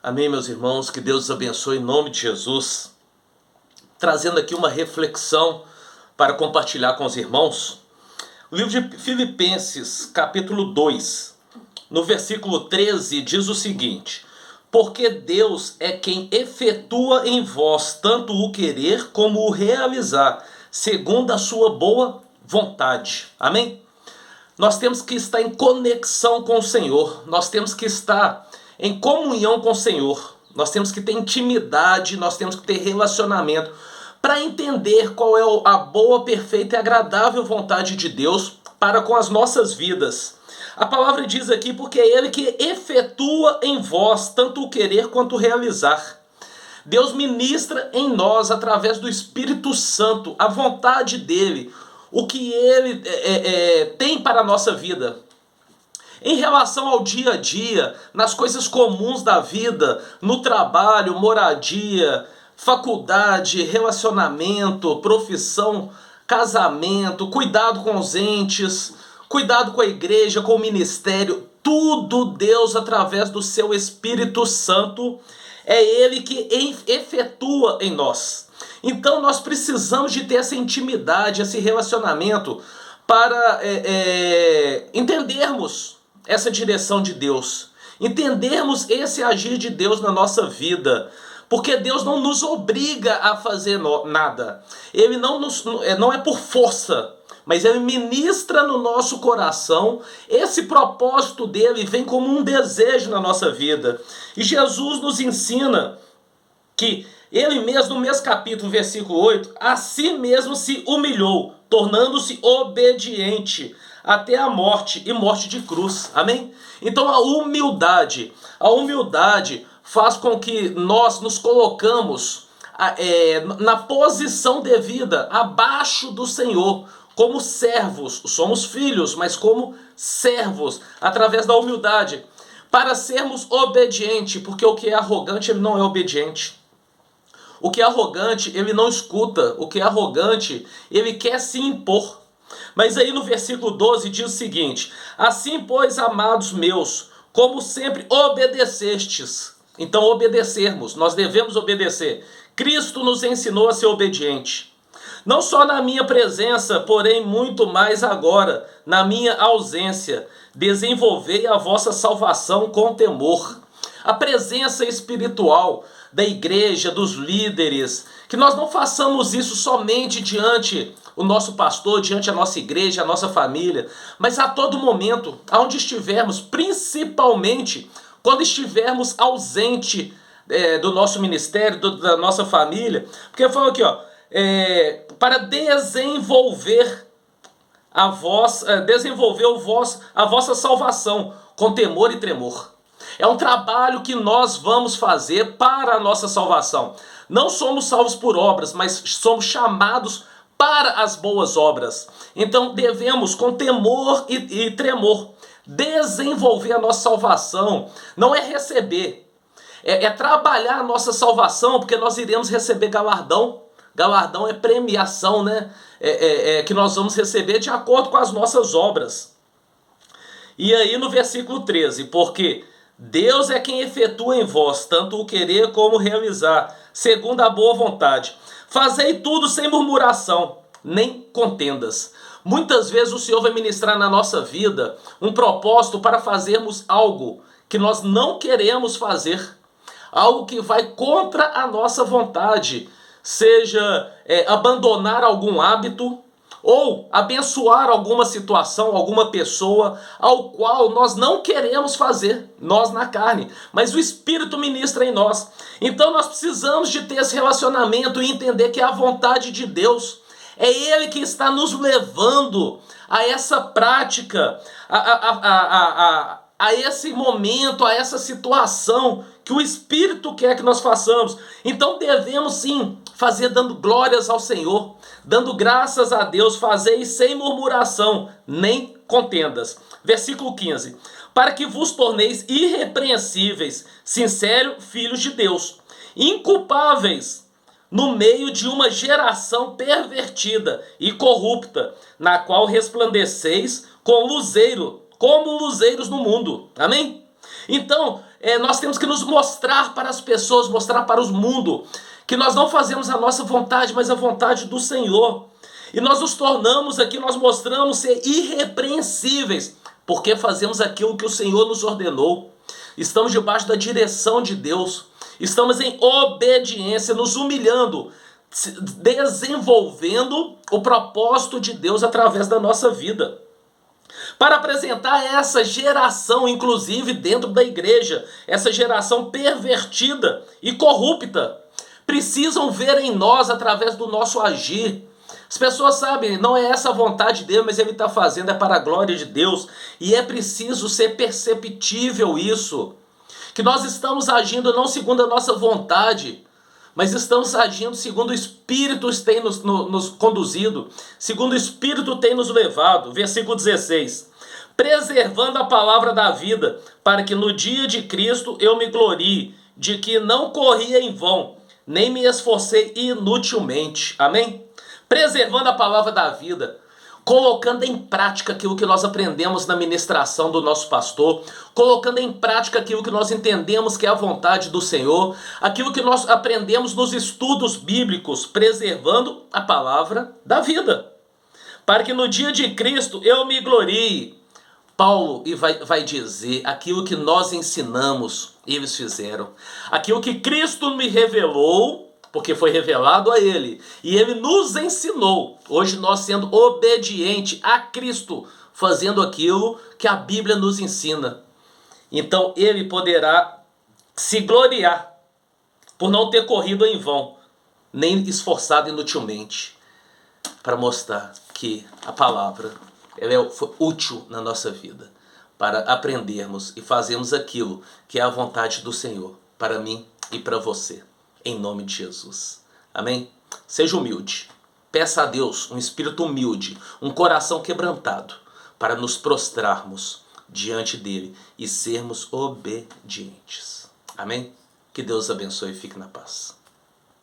Amém, meus irmãos, que Deus os abençoe em nome de Jesus. Trazendo aqui uma reflexão para compartilhar com os irmãos. O livro de Filipenses, capítulo 2, no versículo 13, diz o seguinte: porque Deus é quem efetua em vós tanto o querer como o realizar, segundo a sua boa vontade. Amém? Nós temos que estar em conexão com o Senhor, nós temos que estar em comunhão com o Senhor, nós temos que ter intimidade, nós temos que ter relacionamento para entender qual é a boa, perfeita e agradável vontade de Deus para com as nossas vidas. A palavra diz aqui, porque é Ele que efetua em vós tanto o querer quanto o realizar. Deus ministra em nós, através do Espírito Santo, a vontade dEle, o que Ele tem para a nossa vida. Em relação ao dia a dia, nas coisas comuns da vida, no trabalho, moradia, faculdade, relacionamento, profissão, casamento, cuidado com os entes, cuidado com a igreja, com o ministério, tudo Deus, através do seu Espírito Santo, é Ele que efetua em nós. Então nós precisamos de ter essa intimidade, esse relacionamento, para entendermos essa direção de Deus, entendermos esse agir de Deus na nossa vida, porque Deus não nos obriga a fazer nada, Ele não é por força, mas Ele ministra no nosso coração, esse propósito dEle vem como um desejo na nossa vida, e Jesus nos ensina que Ele mesmo, no mesmo capítulo, versículo 8, a si mesmo se humilhou, tornando-se obediente até a morte e morte de cruz. Amém? Então a humildade faz com que nós nos colocamos na posição devida, abaixo do Senhor, como servos. Somos filhos, mas como servos, através da humildade, para sermos obedientes, porque o que é arrogante, ele não é obediente. O que é arrogante, ele não escuta. O que é arrogante, ele quer se impor. Mas aí no versículo 12 diz o seguinte: assim, pois, amados meus, como sempre obedecestes. Então obedecermos, nós devemos obedecer. Cristo nos ensinou a ser obediente. Não só na minha presença, porém muito mais agora, na minha ausência. Desenvolvei a vossa salvação com temor. A presença espiritual da igreja, dos líderes, que nós não façamos isso somente diante o nosso pastor, diante a nossa igreja, a nossa família, mas a todo momento, aonde estivermos, principalmente quando estivermos ausente do nosso ministério, da nossa família, porque falou aqui, para desenvolver a vossa salvação com temor e tremor. É um trabalho que nós vamos fazer para a nossa salvação. Não somos salvos por obras, mas somos chamados para as boas obras. Então devemos, com temor e tremor, desenvolver a nossa salvação. Não é receber, é trabalhar a nossa salvação, porque nós iremos receber galardão. Galardão é premiação, né? Que nós vamos receber de acordo com as nossas obras. E aí no versículo 13, porque Deus é quem efetua em vós tanto o querer como o realizar, segundo a boa vontade. Fazei tudo sem murmuração, nem contendas. Muitas vezes o Senhor vai ministrar na nossa vida um propósito para fazermos algo que nós não queremos fazer, algo que vai contra a nossa vontade, seja abandonar algum hábito, ou abençoar alguma situação, alguma pessoa, ao qual nós não queremos fazer, nós na carne, mas o Espírito ministra em nós. Então nós precisamos de ter esse relacionamento e entender que é a vontade de Deus, é Ele que está nos levando a essa prática, a esse momento, a essa situação que o Espírito quer que nós façamos. Então devemos sim fazer dando glórias ao Senhor, dando graças a Deus, fazei sem murmuração, nem contendas. Versículo 15. Para que vos torneis irrepreensíveis, sinceros filhos de Deus, inculpáveis no meio de uma geração pervertida e corrupta, na qual resplandeceis como luzeiros no mundo. Amém? Então, nós temos que nos mostrar para as pessoas, mostrar para o mundo, que nós não fazemos a nossa vontade, mas a vontade do Senhor. E nós nos tornamos aqui, nós mostramos ser irrepreensíveis, porque fazemos aquilo que o Senhor nos ordenou. Estamos debaixo da direção de Deus. Estamos em obediência, nos humilhando, desenvolvendo o propósito de Deus através da nossa vida. Para apresentar essa geração, inclusive dentro da igreja, essa geração pervertida e corrupta, precisam ver em nós através do nosso agir. As pessoas sabem, não é essa a vontade dele, mas ele está fazendo, é para a glória de Deus. E é preciso ser perceptível isso. Que nós estamos agindo não segundo a nossa vontade, mas estamos agindo segundo o Espírito tem nos conduzido, segundo o Espírito tem nos levado. Versículo 16. Preservando a palavra da vida, para que no dia de Cristo eu me glorie, de que não corri em vão, nem me esforcei inutilmente. Amém? Preservando a palavra da vida, colocando em prática aquilo que nós aprendemos na ministração do nosso pastor, colocando em prática aquilo que nós entendemos que é a vontade do Senhor, aquilo que nós aprendemos nos estudos bíblicos, preservando a palavra da vida, para que no dia de Cristo eu me glorie. Paulo vai dizer, aquilo que nós ensinamos, eles fizeram, aquilo que Cristo me revelou, porque foi revelado a ele, e ele nos ensinou. Hoje nós sendo obediente a Cristo, fazendo aquilo que a Bíblia nos ensina. Então ele poderá se gloriar por não ter corrido em vão, nem esforçado inutilmente, para mostrar que a palavra foi útil na nossa vida, para aprendermos e fazermos aquilo que é a vontade do Senhor, para mim e para você. Em nome de Jesus. Amém? Seja humilde. Peça a Deus um espírito humilde, um coração quebrantado, para nos prostrarmos diante dele e sermos obedientes. Amém? Que Deus abençoe e fique na paz.